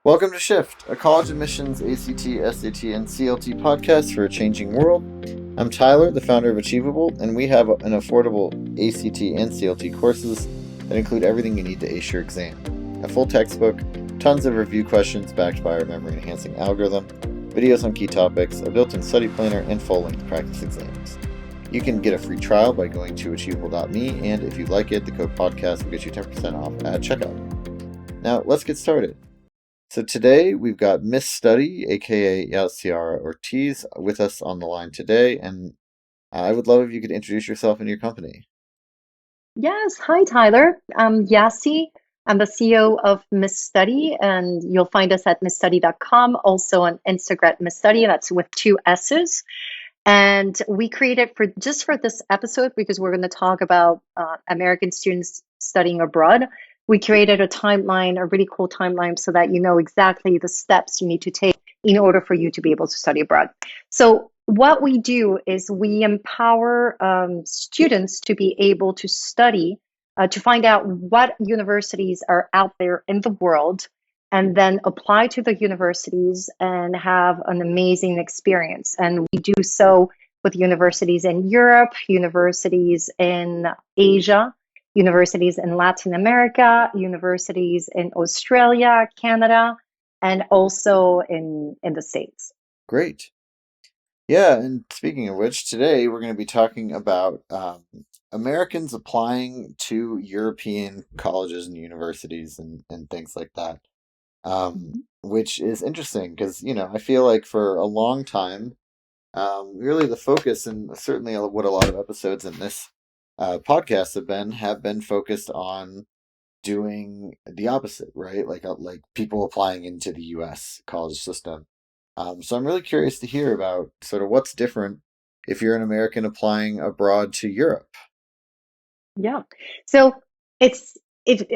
Welcome to Shift, a college admissions ACT, SAT, and CLT podcast for a changing world. I'm Tyler, the founder of Achievable, and we have an affordable ACT and CLT courses that include everything you need to ace your exam. A full textbook, tons of review questions backed by our memory-enhancing algorithm, videos on key topics, a built-in study planner, and full-length practice exams. You can get a free trial by going to achievable.me, and if you like it, the code podcast will get you 10% off at checkout. Now, let's get started. So today we've got MissStudy, aka Yasiara Ortiz, with us on the line today, and I would love if you could introduce yourself and your company. Yes, hi Tyler. I'm Yassi. I'm the CEO of MissStudy, and you'll find us at missstudy.com, also on Instagram MissStudy, that's with two S's. And we created for this episode because we're going to talk about American students studying abroad. We created a timeline, a really cool timeline, so that you know exactly the steps you need to take in order for you to be able to study abroad. So what we do is we empower students to be able to study, to find out what universities are out there in the world, and then apply to the universities and have an amazing experience. And we do so with universities in Europe, universities in Asia, universities in Latin America, universities in Australia, Canada, and also in the States. Great. Yeah, and speaking of which, today we're going to be talking about Americans applying to European colleges and universities and things like that, which is interesting because, I feel like for a long time, really the focus, and certainly what a lot of episodes in this podcast have been focused on doing the opposite, right? Like people applying into the U.S. college system. So I'm really curious to hear about sort of what's different if you're an American applying abroad to Europe. Yeah. So it's it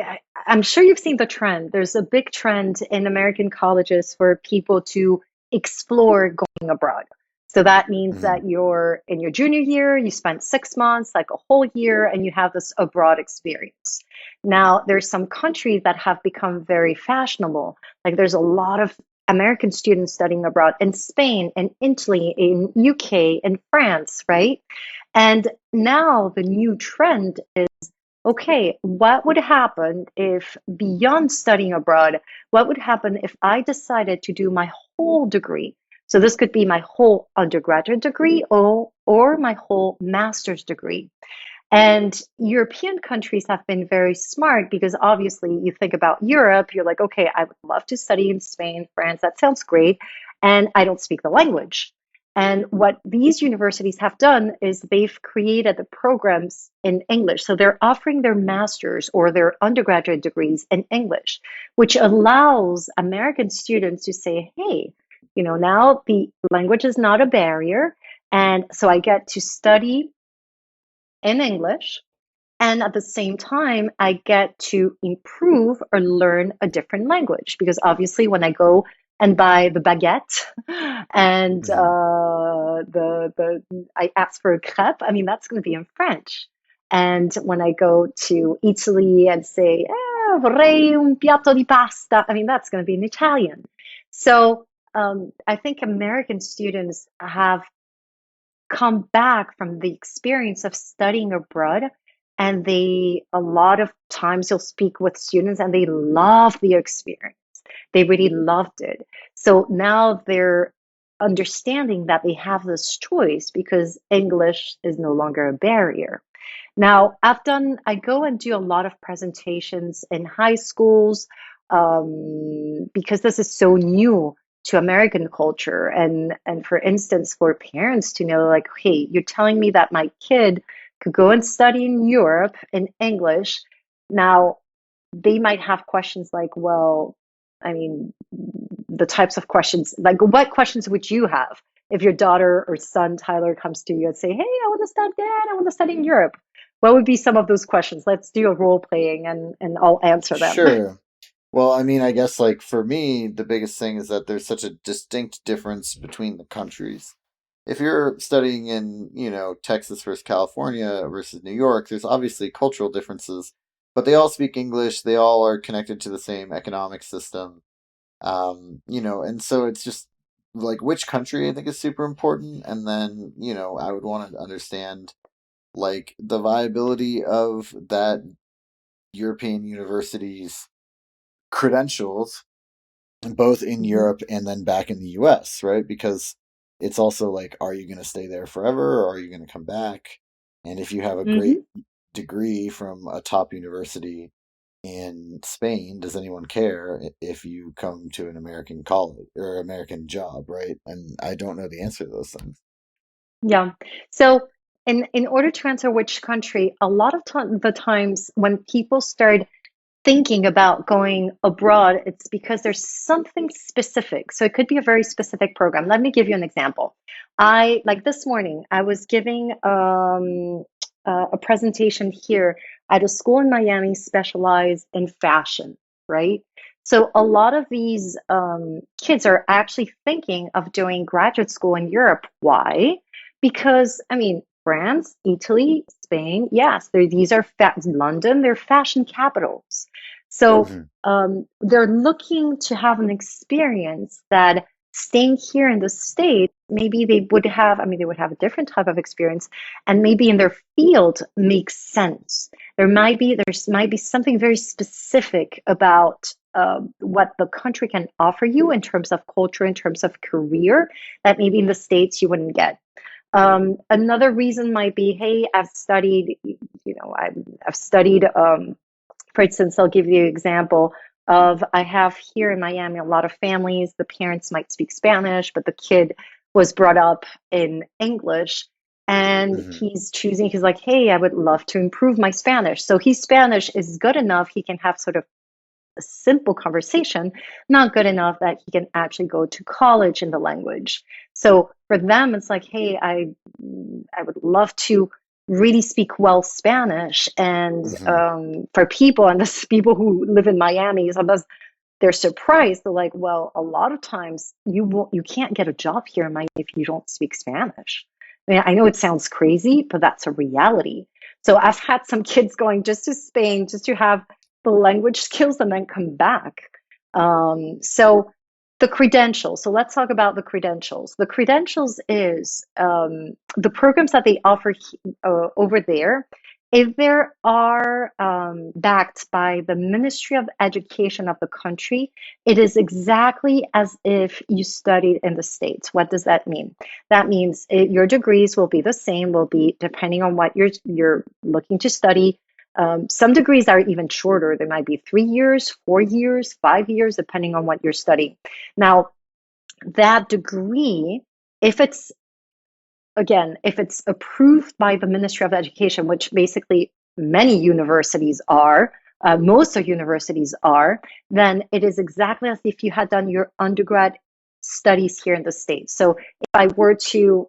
I'm sure you've seen the trend. There's a big trend in American colleges for people to explore going abroad. So that means Hmm. that you're in your junior year, you spent 6 months, like a whole year, and you have this abroad experience. Now, there's some countries that have become very fashionable. Like there's a lot of American students studying abroad in Spain, in Italy, in UK, in France, right? And now the new trend is okay, what would happen if beyond studying abroad, what would happen if I decided to do my whole degree? So this could be my whole undergraduate degree or my whole master's degree. And European countries have been very smart because obviously you think about Europe, you're like, okay, I would love to study in Spain, France, that sounds great. And I don't speak the language. And what these universities have done is they've created the programs in English. So they're offering their master's or their undergraduate degrees in English, which allows American students to say, hey, now the language is not a barrier. And so I get to study in English. And at the same time, I get to improve or learn a different language because obviously, when I go and buy the baguette and Hmm. I ask for a crepe, I mean that's going to be in French. And when I go to Italy and say, vorrei un piatto di pasta, I mean that's going to be in Italian. So I think American students have come back from the experience of studying abroad, and they a lot of times you'll speak with students and they love the experience, they really loved it. So now they're understanding that they have this choice because English is no longer a barrier. Now I go and do a lot of presentations in high schools, because this is so new to American culture. And for instance, for parents to know, like, hey, you're telling me that my kid could go and study in Europe in English. Now, they might have questions like, well, I mean, the types of questions, like what questions would you have if your daughter or son, Tyler, comes to you and say, hey, I want to study, Dad, I want to study in Europe? What would be some of those questions? Let's do a role playing and I'll answer them. Sure. Well, I mean, I guess like for me, the biggest thing is that there's such a distinct difference between the countries. If you're studying in, Texas versus California versus New York, there's obviously cultural differences, but they all speak English. They all are connected to the same economic system. And so it's just like which country I think is super important, and then I would want to understand like the viability of that European university's credentials, both in Hmm. Europe and then back in the US, right? Because it's also like, are you going to stay there forever or are you going to come back? And if you have a great Hmm. degree from a top university in Spain, does anyone care if you come to an American college or American job, right? And I don't know the answer to those things. Yeah. So in order to answer which country, a lot of the times when people start thinking about going abroad, it's because there's something specific. So it could be a very specific program. Let me give you an example. I like this morning, I was giving a presentation here at a school in Miami specialized in fashion, right? So a lot of these kids are actually thinking of doing graduate school in Europe. Why? Because I mean, France, Italy, Spain, yes, these are London, they're fashion capitals. So Hmm. they're looking to have an experience that staying here in the States, maybe they would have, I mean, they would have a different type of experience, and maybe in their field makes sense. There might be something very specific about what the country can offer you in terms of culture, in terms of career, that maybe in the States you wouldn't get. Another reason might be, hey, I've studied, for instance, I'll give you an example of I have here in Miami a lot of families. The parents might speak Spanish, but the kid was brought up in English. And Hmm. he's like, hey, I would love to improve my Spanish. So his Spanish is good enough. He can have sort of a simple conversation, not good enough that he can actually go to college in the language. So for them, it's like, hey, I would love to really speak well Spanish. And Hmm. for people, and this people who live in Miami, sometimes they're surprised. They're like, well, a lot of times you can't get a job here in Miami if you don't speak Spanish. I mean, I know it sounds crazy, but that's a reality. So I've had some kids going just to Spain just to have the language skills and then come back. So the credentials. So let's talk about the credentials. The credentials is the programs that they offer over there. If they are backed by the Ministry of Education of the country, it is exactly as if you studied in the States. What does that mean? That means your degrees will be the same, will be depending on what you're looking to study. Some degrees are even shorter. They might be 3 years, 4 years, 5 years, depending on what you're studying. Now, that degree, if it's if it's approved by the Ministry of Education, which basically many universities are, most of universities are, then it is exactly as if you had done your undergrad studies here in the States. So if I were to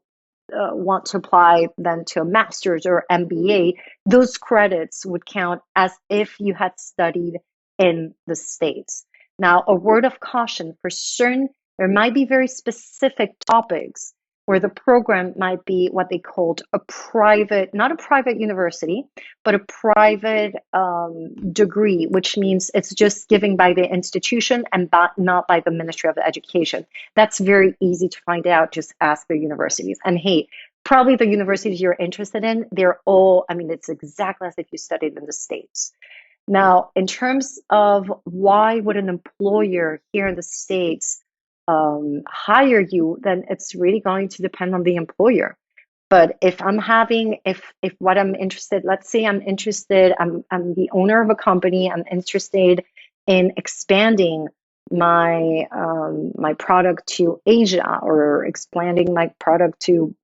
want to apply then to a master's or MBA, those credits would count as if you had studied in the States. Now, a word of caution for certain, there might be very specific topics where the program might be what they called a private, not a private university, but a private degree, which means it's just given by the institution and not by the Ministry of Education. That's very easy to find out. Just ask the universities. And hey, probably the universities you're interested in, they're all, I mean, it's exactly as if you studied in the States. Now, in terms of why would an employer here in the States hire you, then it's really going to depend on the employer. But if what I'm interested, let's say I'm the owner of a company, I'm interested in expanding my product to Asia or expanding my product to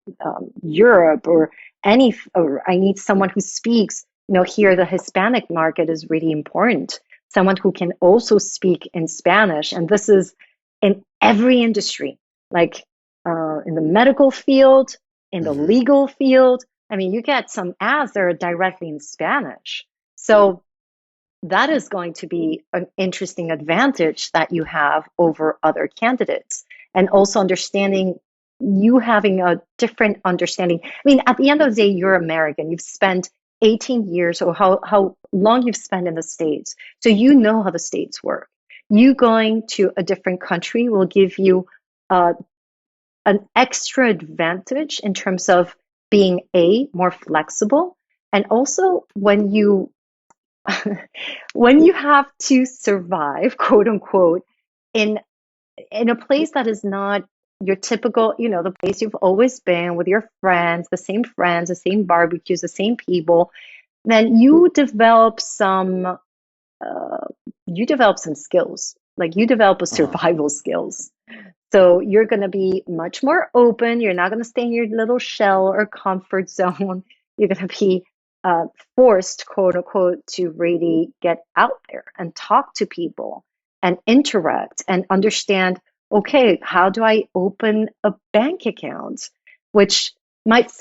Europe or I need someone who speaks, here the Hispanic market is really important. Someone who can also speak in Spanish. And this is in every industry, like in the medical field, in the Hmm. legal field. I mean, you get some ads that are directly in Spanish. So that is going to be an interesting advantage that you have over other candidates. And also understanding you having a different understanding. I mean, at the end of the day, you're American. You've spent 18 years or how long you've spent in the States. So you know how the States work. you going to a different country will give you uh, an extra advantage in terms of being more flexible, and also when you have to survive, quote unquote, in a place that is not your typical, the place you've always been with your friends, the same barbecues, the same people, then uh, you develop some skills. Like you develop a Uh-huh. survival skills. So you're going to be much more open. You're not going to stay in your little shell or comfort zone. You're going to be forced, quote unquote, to really get out there and talk to people and interact and understand, okay, how do I open a bank account? Which might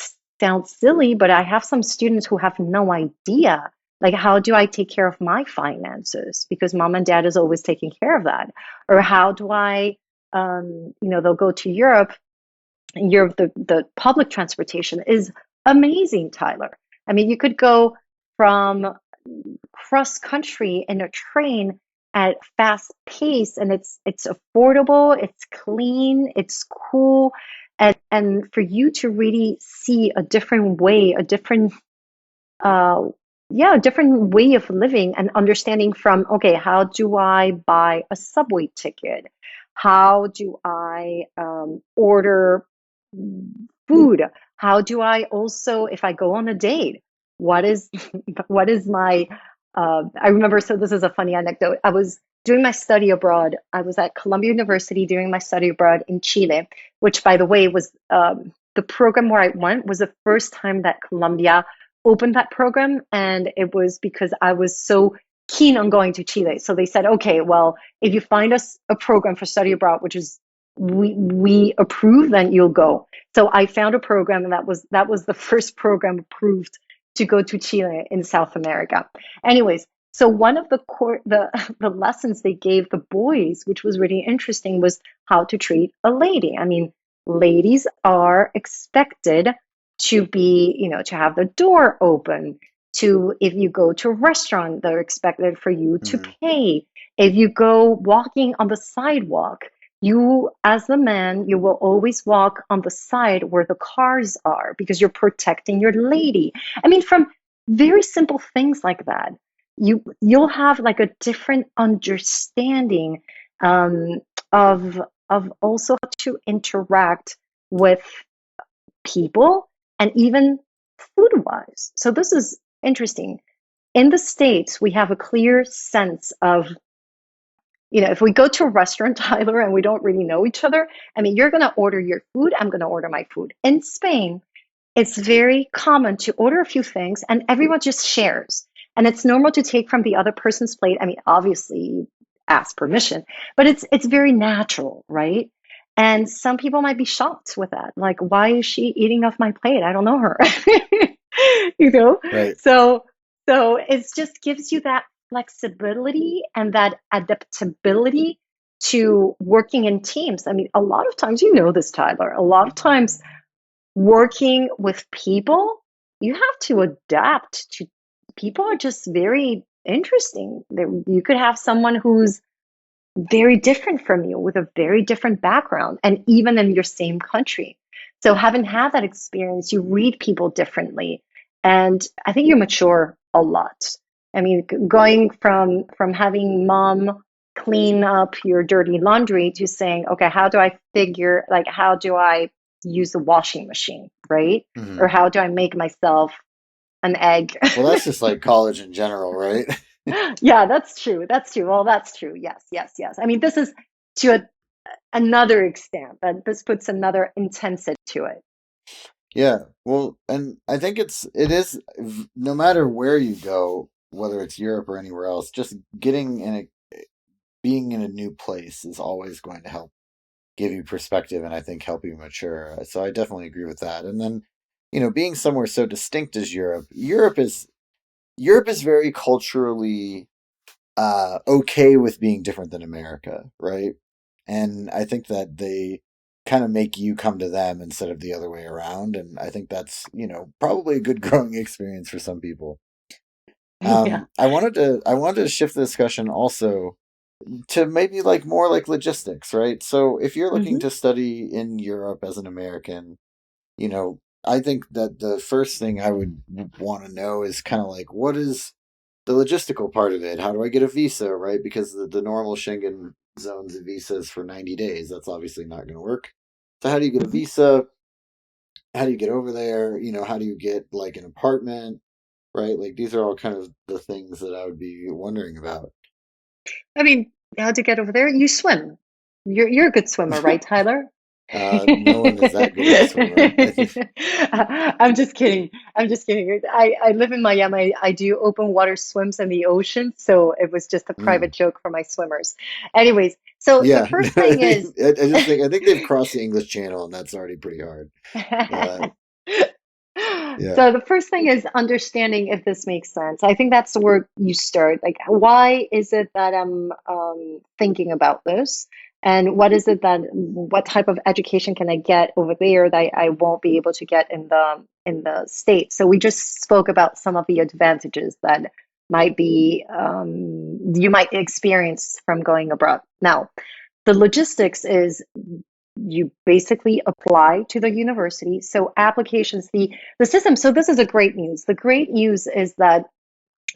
sound silly, but I have some students who have no idea. Like, how do I take care of my finances? Because mom and dad is always taking care of that. Or how do I they'll go to Europe. And Europe, the public transportation is amazing, Tyler. I mean, you could go from cross country in a train at fast pace, and it's affordable, it's clean, it's cool, and for you to really see a different way, uh, a different way of living and understanding from, okay, how do I buy a subway ticket? How do I order food? How do I also, if I go on a date, what is what is my I remember, so this is a funny anecdote. I was doing my study abroad. I was at Columbia University doing my study abroad in Chile, which by the way was the program where I went was the first time that Columbia opened that program, and it was because I was so keen on going to Chile. So they said, okay, well, if you find us a program for study abroad, which is we approve, then you'll go. So I found a program, and that was the first program approved to go to Chile in South America. Anyways, so one of the lessons they gave the boys, which was really interesting, was how to treat a lady. I mean, ladies are expected to be, to have the door open. To if you go to a restaurant, they're expected for you to Mhm. pay. If you go walking on the sidewalk, you, as the man, you will always walk on the side where the cars are because you're protecting your lady. I mean, from very simple things like that, you'll have like a different understanding um, of also how to interact with people and even food wise. So this is interesting. In the States, we have a clear sense of, if we go to a restaurant, Tyler, and we don't really know each other, I mean, you're going to order your food, I'm going to order my food. In Spain, it's very common to order a few things and everyone just shares. And it's normal to take from the other person's plate. I mean, obviously, you ask permission, but it's very natural, right? And some people might be shocked with that. Like, why is she eating off my plate? I don't know her. you know? Right. So it just gives you that flexibility and that adaptability to working in teams. I mean, a lot of times, this, Tyler, a lot of times working with people, you have to adapt to people are just very interesting. You could have someone who's very different from you with a very different background, and even in your same country. So, having had that experience, you read people differently, and I think you mature a lot. I mean, going from having mom clean up your dirty laundry to saying, okay, how do I use the washing machine, right? Or Hmm. how do I make myself an egg? Well, that's just like college in general, right? Yeah, that's true. That's true. Well, that's true. Yes, yes, yes. I mean, this is to another extent, but this puts another intensity to it. Yeah. Well, and I think no matter where you go, whether it's Europe or anywhere else, just being in a new place is always going to help give you perspective and I think help you mature. So I definitely agree with that. And then, being somewhere so distinct as Europe is very culturally okay with being different than America, right? And I think that they kind of make you come to them instead of the other way around. And I think that's, probably a good growing experience for some people. Yeah. I wanted to shift the discussion also to maybe like more like logistics, right? So if you're looking Hmm. to study in Europe as an American, you know, I think that the first thing I would want to know is kind of like, what is the logistical part of it? How do I get a visa, right? Because the normal Schengen zone's visa is for 90 days. That's obviously not going to work. So how do you get a Hmm. visa? How do you get over there? How do you get like an apartment, right? Like these are all kind of the things that I would be wondering about. I mean, how to get over there? You swim. You're a good swimmer, right, Tyler? No one is that good of a swimmer. I think. I'm just kidding. I'm just kidding. I live in Miami. I do open water swims in the ocean, so it was just a private Mm, joke for my swimmers. Anyways, so the yeah, first thing is I just think I think they've crossed the English Channel, and that's already pretty hard. Uh, yeah. So the first thing is understanding if this makes sense. I think that's where you start. Like, why is it that I'm thinking about this? And what is it that what type of education can I get over there that I won't be able to get in the States? So we just spoke about some of the advantages that might be you might experience from going abroad. Now, the logistics is you basically apply to the university. So applications, the system. So this is a great news. The great news is that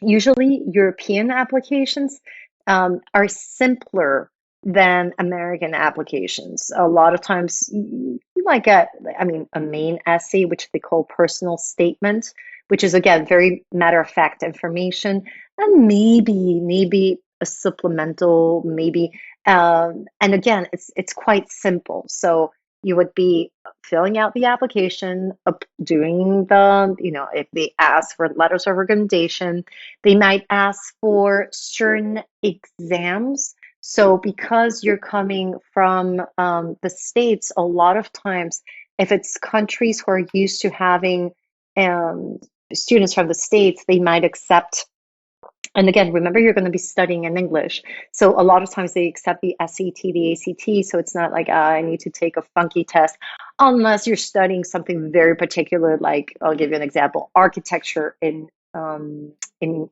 usually European applications are simpler than American applications. A lot of times you might get, I mean, a main essay, which they call personal statement, which is again very matter of fact information, and maybe a supplemental, maybe. And again, it's quite simple. So you would be filling out the application, doing if they ask for letters of recommendation, they might ask for certain exams. So, because you're coming from the States, a lot of times, if it's countries who are used to having um, students from the States, they might accept. And again, remember, you're going to be studying in English. So, a lot of times they accept the SAT, the ACT. So, it's not like I need to take a funky test unless you're studying something very particular, like I'll give you an example architecture in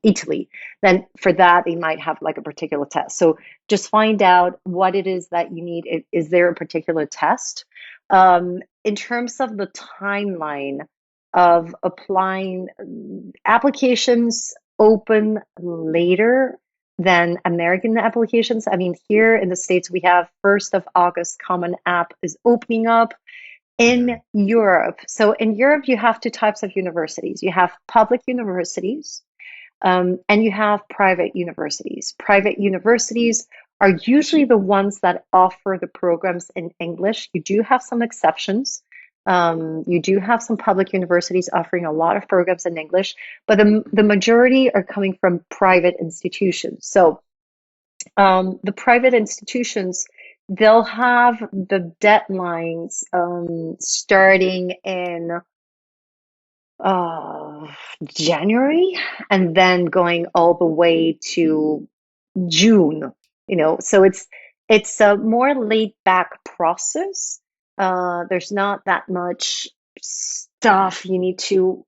Italy. Then for that, they might have like a particular test. So just find out what it is that you need. Is there a particular test? In terms of the timeline of applying, applications open later than American applications. I mean, here in the States, we have 1st of August Common App is opening up Mhm. in Europe. So in Europe, you have two types of universities. You have public universities, and you have private universities. Private universities are usually the ones that offer the programs in English. You do have some exceptions. You do have some public universities offering a lot of programs in English, but the majority are coming from private institutions. So the private institutions, they'll have the deadlines starting in uh, January and then going all the way to June, so it's a more laid back process. There's not that much stuff you need to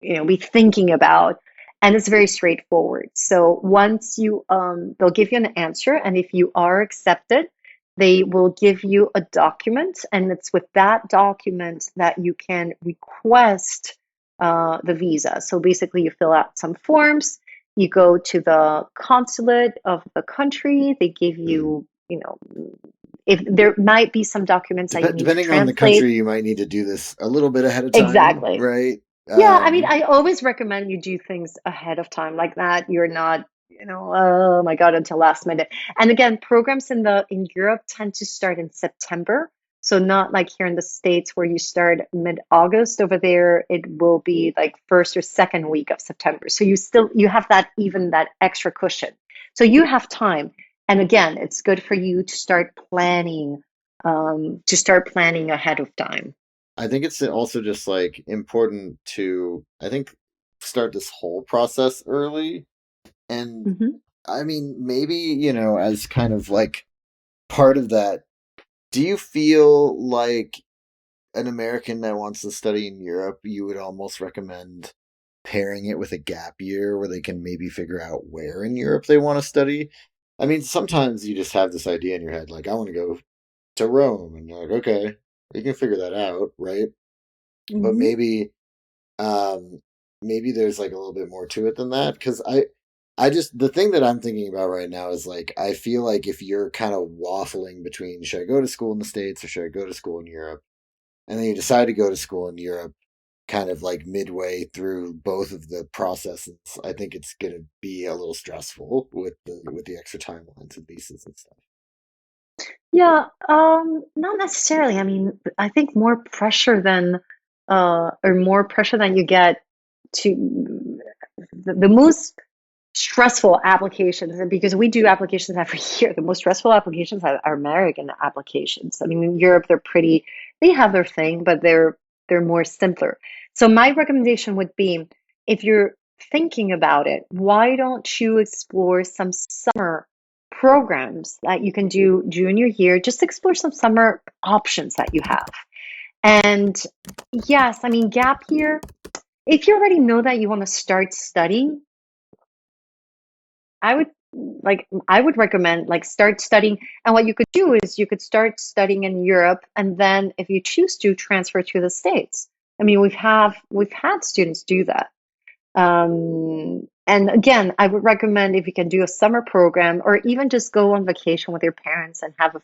be thinking about, and it's very straightforward. So once they'll give you an answer, and if you are accepted, they will give you a document, and it's with that document that you can request the visa. So basically, you fill out some forms, you go to the consulate of the country, they give Mm. you, if there might be some documents that you need to Depending on the translate. country, you might need to do this a little bit ahead of time, Exactly. right? Yeah, I mean, Um, I always recommend you do things ahead of time like that. You're not, oh my God, until last minute. And again, programs in Europe tend to start in September. So not like here in the States where you start mid-August. Over there, it will be like first or second week of September. So you have that extra cushion. So you have time. And again, it's good for you to start planning ahead of time. I think it's also just like important to, I think, start this whole process early. And Hmm. I mean, maybe, as kind of like part of that, do you feel like an American that wants to study in Europe, you would almost recommend pairing it with a gap year where they can maybe figure out where in Europe they want to study? I mean, sometimes you just have this idea in your head, like, I want to go to Rome, and you're like, okay, we can figure that out, right? But Hmm. um, maybe there's like a little bit more to it than that. Because I just the thing that I'm thinking about right now is like I feel like if you're kind of waffling between should I go to school in the States or should I go to school in Europe, and then you decide to go to school in Europe, kind of like midway through both of the processes, I think it's going to be a little stressful with the extra timelines and visas and stuff. Yeah, not necessarily. I mean, I think more pressure than or more pressure than you get to the most stressful applications, and because we do applications every year, the most stressful applications are American applications. I mean, in Europe, they have their thing, but they're more simpler. So my recommendation would be, if you're thinking about it, why don't you explore some summer programs that you can do junior year? Just explore some summer options that you have. And yes, I mean, gap year, if you already know that you want to start studying, I would I would recommend like start studying, and what you could do is you could start studying in Europe, and then if you choose to, transfer to the States. I mean, we've had students do that. And again, I would recommend if you can do a summer program or even just go on vacation with your parents and have a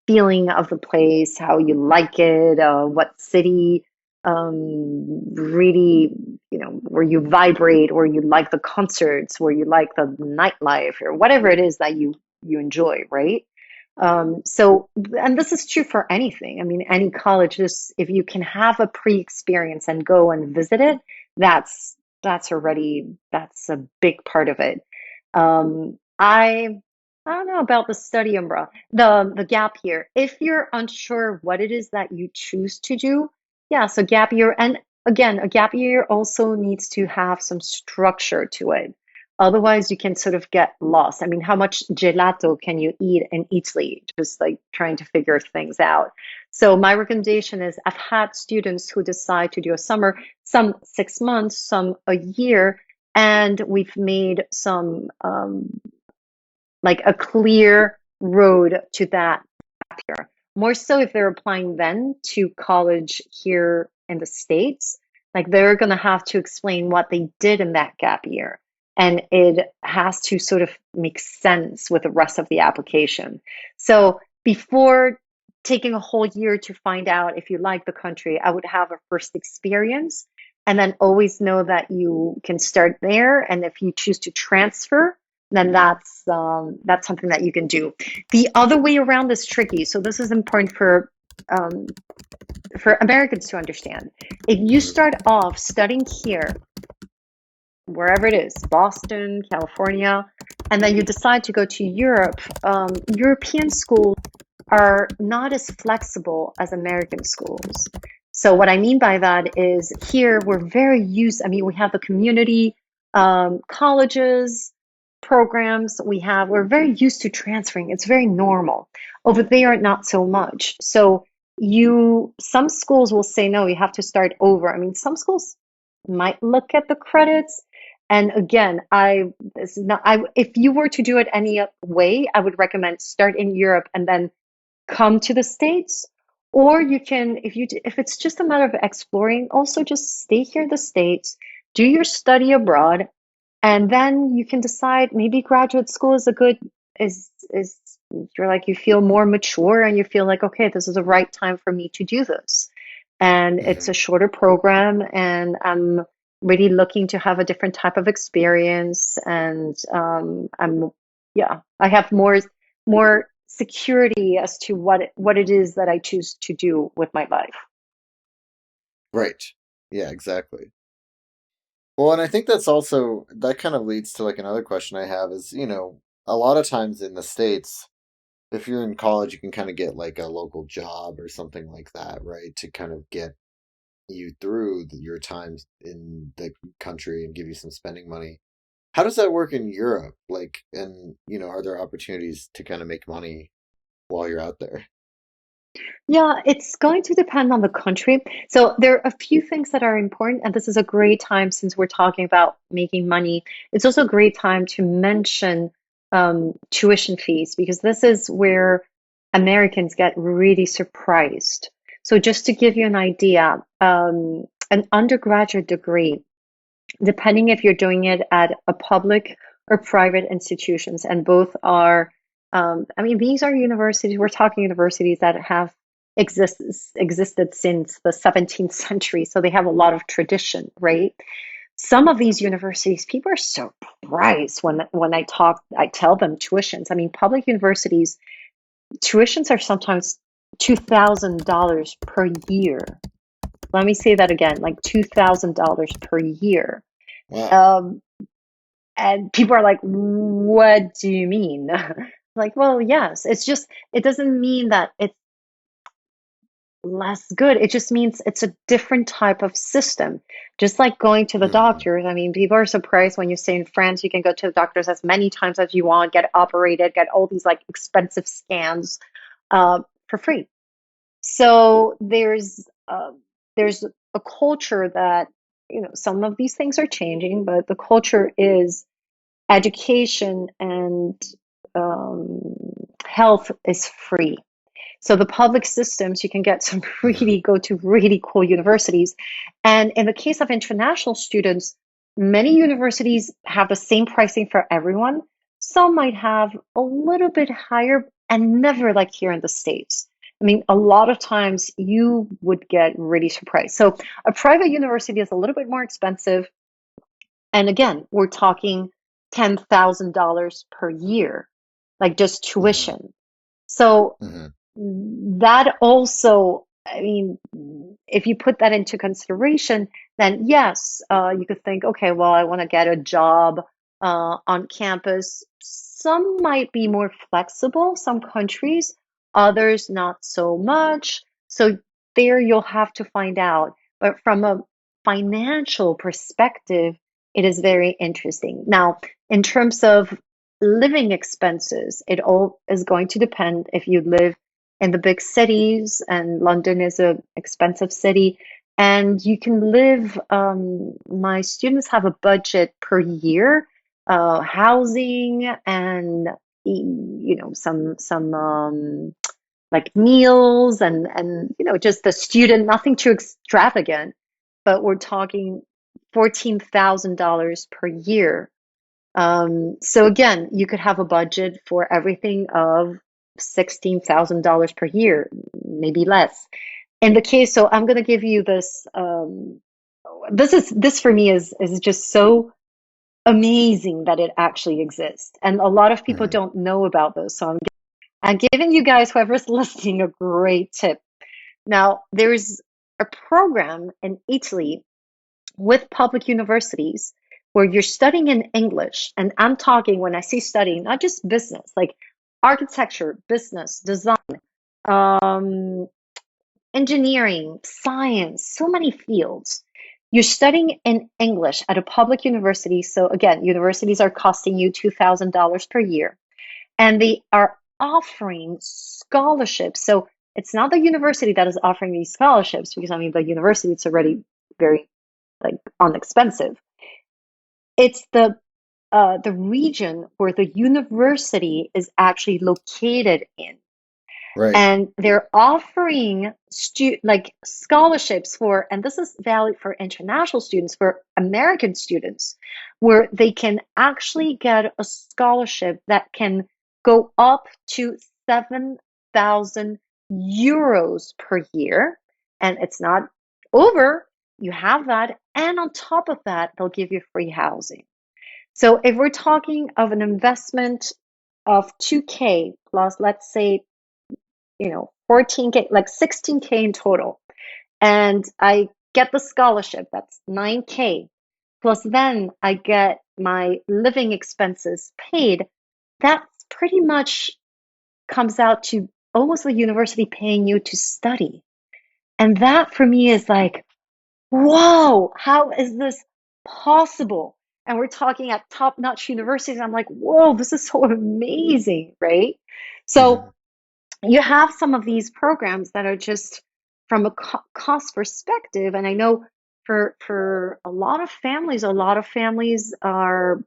feeling of the place, how you like it, what city really, where you vibrate, where you like the concerts, where you like the nightlife, or whatever it is that you enjoy, right? So, and this is true for anything. I mean, any college, just if you can have a pre-experience and go and visit it, that's a big part of it. I don't know about the study umbrella, the gap year. If you're unsure what it is that you choose to do, yeah, so gap year. And again, a gap year also needs to have some structure to it. Otherwise, you can sort of get lost. I mean, how much gelato can you eat in Italy? Just like trying to figure things out. So my recommendation is, I've had students who decide to do a summer, some 6 months, some a year, and we've made some like a clear road to that here. More so if they're applying then to college here in the States, like they're going to have to explain what they did in that gap year. And it has to sort of make sense with the rest of the application. So before taking a whole year to find out if you like the country, I would have a first experience and then always know that you can start there. And if you choose to transfer, then that's something that you can do. The other way around is tricky. So this is important um, for Americans to understand. If you Hmm. start off studying here, wherever it is, Boston, California, and then you decide to go to Europe, European schools are not as flexible as American schools. So what I mean by that is here we're very used, I mean, we have the community colleges, programs we're very used to transferring. It's very normal. Over there, not so much. So some schools will say, no, you have to start over. I mean, some schools might look at the credits. And again, this is not, if you were to do it any way, I would recommend start in Europe and then come to the States. Or you can, if it's just a matter of exploring, also just stay here in the States, do your study abroad, and then you can decide maybe graduate school is a good is you're like you feel more mature and you feel like, okay, this is the right time for me to do this. And it's Hmm. a shorter program, and I'm really looking to have a different type of experience. And yeah, I have more security as to what it is that I choose to do with my life. Right. Yeah, exactly. Well, and I think that's also that kind of leads to like another question I have is, a lot of times in the States, if you're in college, you can kind of get like a local job or something like that, right? To kind of get you through your time in the country and give you some spending money. How does that work in Europe? Like, and, are there opportunities to kind of make money while you're out there? Yeah, it's going to depend on the country. So there are a few things that are important, and this is a great time since we're talking about making money. It's also a great time to mention tuition fees, because this is where Americans get really surprised. So just to give you an idea, an undergraduate degree, depending if you're doing it at a public or private institutions, and both are, I mean, these are universities, we're talking universities that have existed since the 17th century, so they have a lot of tradition, right? Some of these universities, people are surprised when I tell them tuitions. I mean, public universities, tuitions are sometimes $2,000 per year. Let me say that again, like $2,000 per year. Wow. Um, and people are like, what do you mean? Like, well, yes, it's just, it doesn't mean that it's less good. It just means it's a different type of system. Just like going to the Hmm. doctors. I mean, people are surprised when you say in France you can go to the doctors as many times as you want, get operated, get all these like expensive scans for free. So there's a culture that, you know, some of these things are changing, but the culture is education and um, health is free. So the public systems, you can get some Hmm. really go to really cool universities. And in the case of international students, many universities have the same pricing for everyone. Some might have a little bit higher and never like here in the States. I mean, a lot of times you would get really surprised. So a private university is a little bit more expensive. And again, we're talking $10,000 per year, like just Hmm. tuition. So Hmm. that also, I mean, if you put that into consideration, then yes, you could think, okay, well, I want to get a job on campus. Some might be more flexible, some countries, others not so much. So there you'll have to find out. But from a financial perspective, it is very interesting. Now, in terms of living expenses, it all is going to depend if you live in the big cities, and London is an expensive city. And you can live, my students have a budget per year, housing and you know some like meals and you know just the student, nothing too extravagant, but we're talking $14,000 per year. So again, you could have a budget for everything of $16,000 per year, maybe less. In the case, so I'm going to give you this. This for me is just so amazing that it actually exists, and a lot of people Hmm. don't know about this. So I'm giving you guys, whoever's listening, a great tip. Now, there's a program in Italy with public universities where you're studying in English. And I'm talking, when I say studying, not just business, like architecture, business, design, um, engineering, science, so many fields. You're studying in English at a public university. So again, universities are costing you $2,000 per year, and they are offering scholarships. So it's not the university that is offering these scholarships, because I mean the university, it's already very like inexpensive. It's the region where the university is actually located in, Right. and they're offering like scholarships for, and this is valid for international students, for American students, where they can actually get a scholarship that can go up to 7,000 euros per year, and it's not over. You have that, and on top of that, they'll give you free housing. So if we're talking of an investment of 2K plus, let's say, you know, 14K, like 16K in total, and I get the scholarship, that's 9K, plus then I get my living expenses paid, that pretty much comes out to almost the university paying you to study. And that for me is like, whoa, how is this possible? And we're talking at top-notch universities. I'm like, whoa, this is so amazing, right? So Hmm. you have some of these programs that are just from a cost perspective, and I know for a lot of families are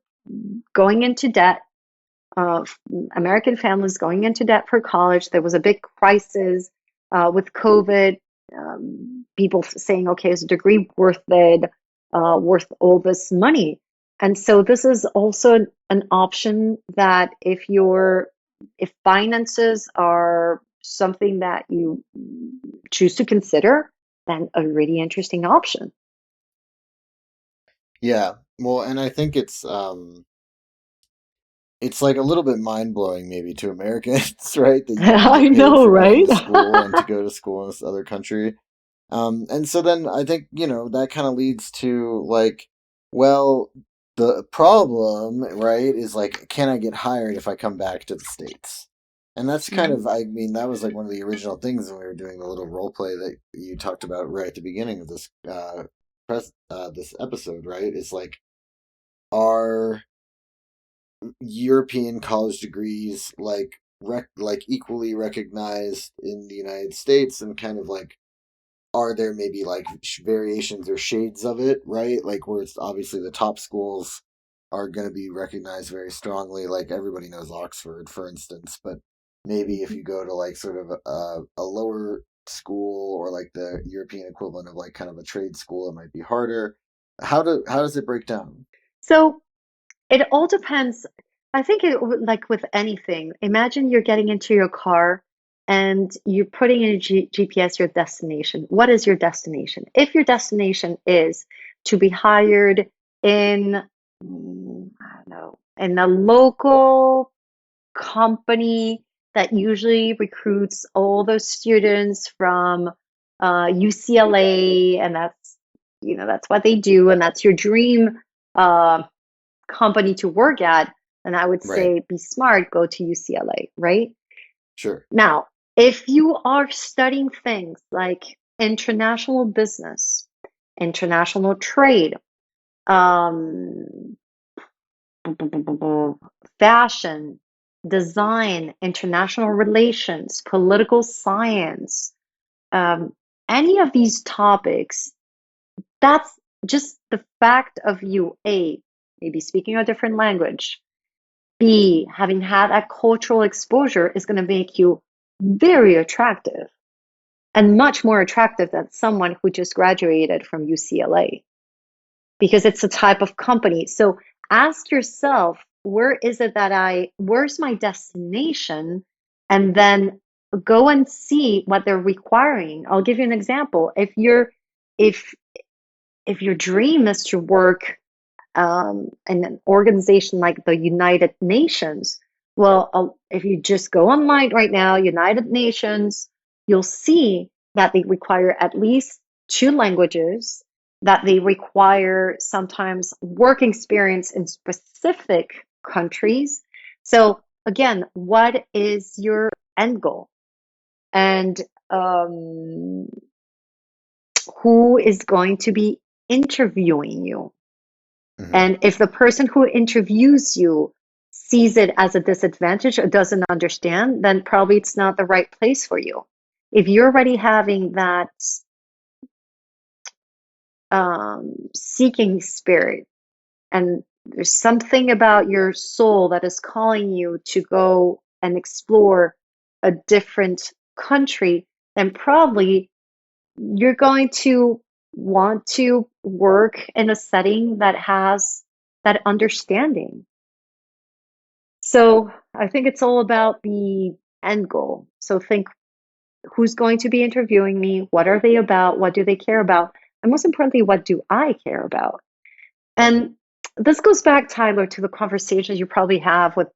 going into debt, uh, American families going into debt for college. There was a big crisis with COVID. People saying, "Okay, is a degree worth it? Worth all this money?" And so this is also an option that if finances are something that you choose to consider, then a really interesting option. Yeah. Well, and I think it's like a little bit mind blowing maybe to Americans, right? That you can I get paid know, for going right? to school and to go to school in this other country. And so then I think, that kind of leads to like, well, the problem, right, is like, can I get hired if I come back to the States? And that's kind Mhm. of, I mean, that was like one of the original things when we were doing the little role play that you talked about right at the beginning of this episode, right? Is like, are European college degrees like equally recognized in the United States, and kind of like, are there maybe like variations or shades of it, right? Like where it's obviously the top schools are going to be recognized very strongly. Like everybody knows Oxford, for instance, but maybe if you go to like sort of a lower school or like the European equivalent of like kind of a trade school, it might be harder. How does it break down? So it all depends. I think like with anything, imagine you're getting into your car and you're putting in a GPS your destination. What is your destination? If your destination is to be hired in, I don't know, in a local company that usually recruits all those students from UCLA, and that's what they do, and that's your dream uh, company to work at, and I would Right. say be smart, go to UCLA, right? Sure. Now, if you are studying things like international business, international trade, um, fashion, design, international relations, political science, um, any of these topics, that's just the fact of you, A, maybe speaking a different language, B, having had that cultural exposure is going to make you very attractive and much more attractive than someone who just graduated from UCLA because it's a type of company. So ask yourself, where's my destination? And then go and see what they're requiring. I'll give you an example. If if your dream is to work in an organization like the United Nations, well, if you just go online right now, United Nations, you'll see that they require at least two languages, that they require sometimes work experience in specific countries. So, again, what is your end goal? And um, who is going to be interviewing you? Hmm. And if the person who interviews you sees it as a disadvantage or doesn't understand, then probably it's not the right place for you. If you're already having that seeking spirit and there's something about your soul that is calling you to go and explore a different country, then probably you're going to want to work in a setting that has that understanding. So I think it's all about the end goal. So think, who's going to be interviewing me? What are they about? What do they care about? And most importantly, what do I care about? And this goes back, Tyler, to the conversations you probably have with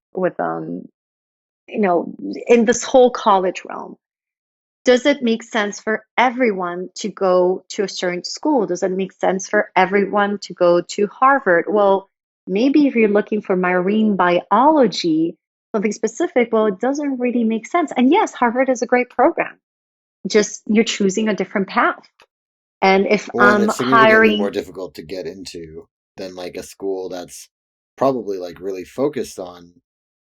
in this whole college realm. Does it make sense for everyone to go to a certain school? Does it make sense for everyone to go to Harvard? Well, maybe if you're looking for marine biology, something specific, well, it doesn't really make sense. And yes, Harvard is a great program. Just you're choosing a different path. And if Well, and I'm it's significantly more hiring, difficult to get into than like a school that's probably like really focused on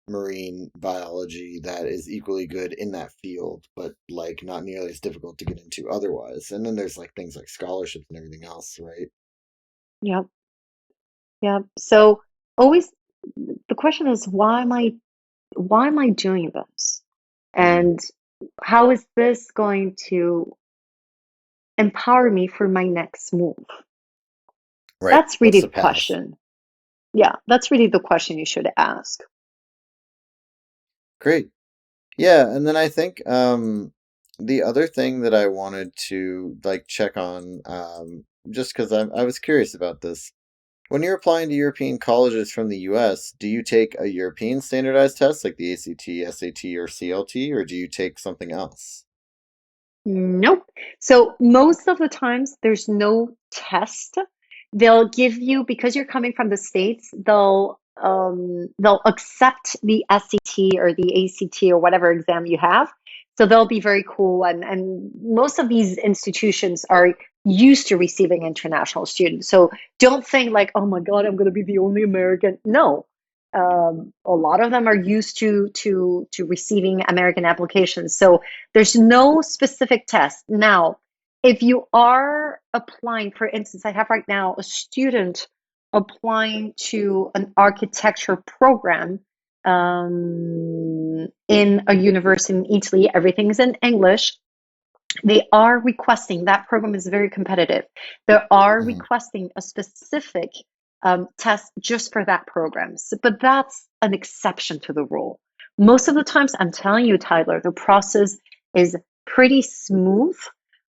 marine biology that is equally good in that field, but like not nearly as difficult to get into otherwise. And then there's like things like scholarships and everything else, right? yep, yep. So always the question is, why am I why am I doing this? Mm. And how is this going to empower me for my next move? Right. That's What's really the the path? question. Yeah, that's really the question you should ask. Great. Yeah, and then I think the other thing that I wanted to like check on, just because I was curious about this. When you're applying to European colleges from the US, do you take a European standardized test like the ACT, SAT, or CLT, or do you take something else? Nope. So most of the times there's no test. They'll give you, because you're coming from the States, they'll accept the SAT or the ACT or whatever exam you have. So they'll be very cool, and most of these institutions are used to receiving international students. So don't think like, oh my God, I'm going to be the only American. No. A lot of them are used to receiving American applications. So there's no specific test. Now, if you are applying, for instance, I have right now a student applying to an architecture program in a university in Italy. Everything is in English. They are requesting, that program is very competitive. They are Hmm. requesting a specific test just for that program. But that's an exception to the rule. Most of the times, I'm telling you, Tyler, the process is pretty smooth.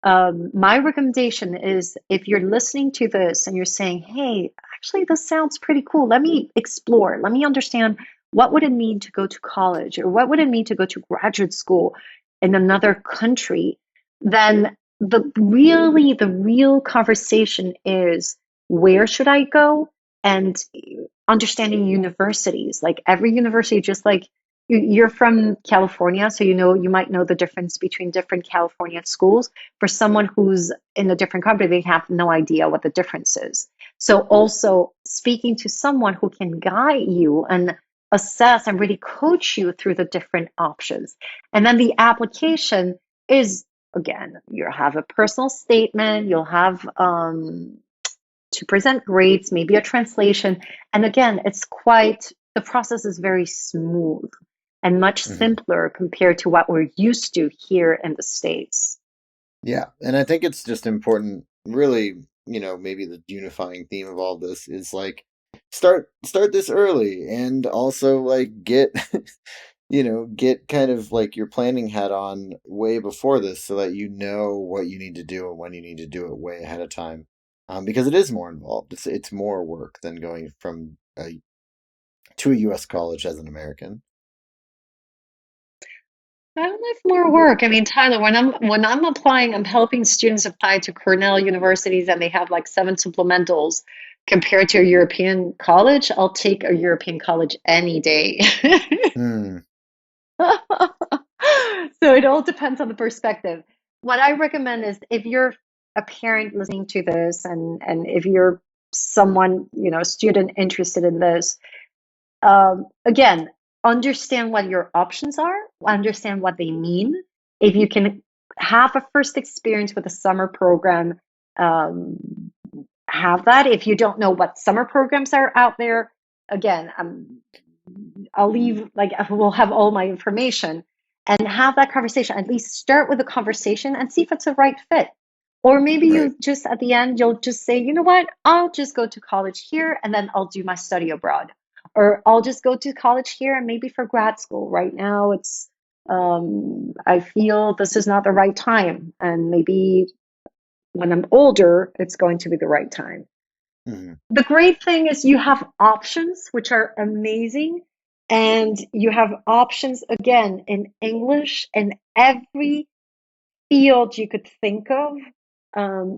My recommendation is if you're listening to this and you're saying, hey, actually, this sounds pretty cool. Let me explore. Let me understand what would it mean to go to college or what would it mean to go to graduate school in another country, then the real conversation is where should I go, and understanding universities. Like every university, just like you're from California, so you might know the difference between different California schools. For someone who's in a different country, they have no idea what the difference is. So also speaking to someone who can guide you and assess and really coach you through the different options. And then the application is, again, you'll have a personal statement, you'll have to present grades, maybe a translation. And again, the process is very smooth and much Hmm. simpler compared to what we're used to here in the States. Yeah, and I think it's just important, really, maybe the unifying theme of all this is like start this early and also like get get kind of like your planning hat on way before this so that you know what you need to do and when you need to do it way ahead of time. Because it is more involved. It's more work than going from to a US college as an American. I don't have more work. I mean, Tyler, when I'm applying, I'm helping students apply to Cornell universities and they have like seven supplementals compared to a European college. I'll take a European college any day. Hmm. So it all depends on the perspective. What I recommend is if you're a parent listening to this and if you're someone, a student interested in this, again, understand what your options are, understand what they mean. If you can have a first experience with a summer program, um, have that. If you don't know what summer programs are out there, again, I'll leave, like, we'll have all my information and have that conversation. At least start with a conversation and see if it's a right fit. Or maybe Right. you just, at the end, you'll just say, you know what, I'll just go to college here and then I'll do my study abroad. Or I'll just go to college here and maybe for grad school. Right now, I feel this is not the right time. And maybe when I'm older, it's going to be the right time. Hmm. The great thing is you have options, which are amazing. And you have options again in English and every field you could think of.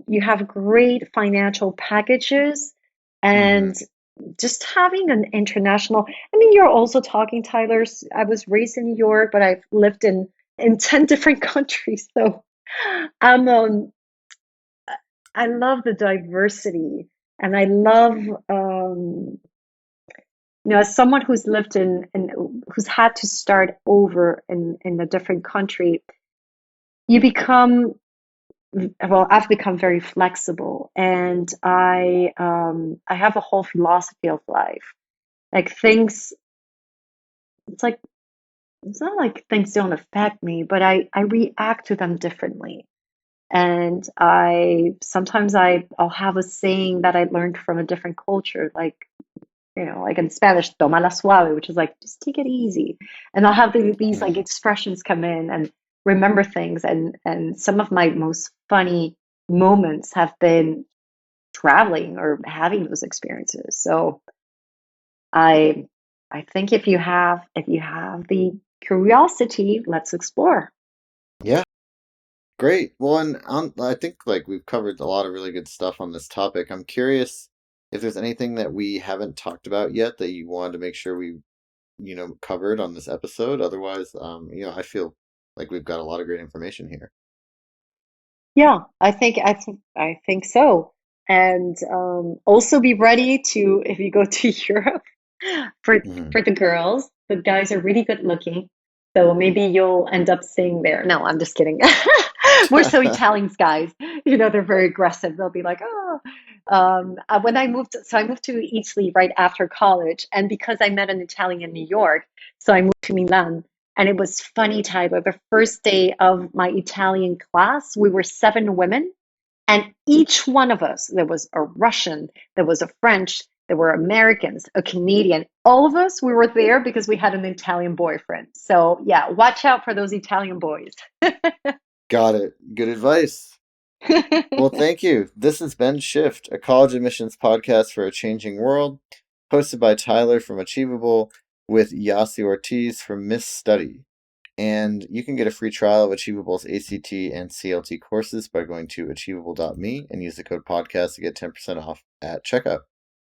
You have great financial packages and Hmm. just having an international. I mean, you're also talking, Tyler. I was raised in New York, but I've lived in 10 different countries. So I'm I love the diversity and I love as someone who's lived in who's had to start over in a different country, you become well, I've become very flexible and I have a whole philosophy of life. Like things, it's like it's not like things don't affect me, but I react to them differently. And I sometimes I'll have a saying that I learned from a different culture, like in Spanish, toma la suave, which is like just take it easy. And I'll have these like Mm. expressions come in and remember things. And some of my most funny moments have been traveling or having those experiences. So I I think if you have the curiosity, let's explore. Yeah, great. Well, and I think like we've covered a lot of really good stuff on this topic. I'm curious if there's anything that we haven't talked about yet that you wanted to make sure we, covered on this episode. Otherwise, I feel like we've got a lot of great information here. Yeah, I think so. And also be ready to if you go to Europe for Hmm. for the girls. The guys are really good looking, so maybe you'll end up staying there. No, I'm just kidding. We're so Italians, guys. They're very aggressive. They'll be like, oh. When I moved to Italy right after college, and because I met an Italian in New York, so I moved to Milan. And it was funny, Tyler. The first day of my Italian class, we were 7 women, and each one of us, there was a Russian, there was a French, there were Americans, a Canadian. All of us, we were there because we had an Italian boyfriend. So, yeah, watch out for those Italian boys. Got it. Good advice. Well, thank you. This has been Shift, a college admissions podcast for a changing world, hosted by Tyler from Achievable with Yasiara Ortiz from MissStudy. And you can get a free trial of Achievable's ACT and CLT courses by going to achievable.me and use the code podcast to get 10% off at checkout.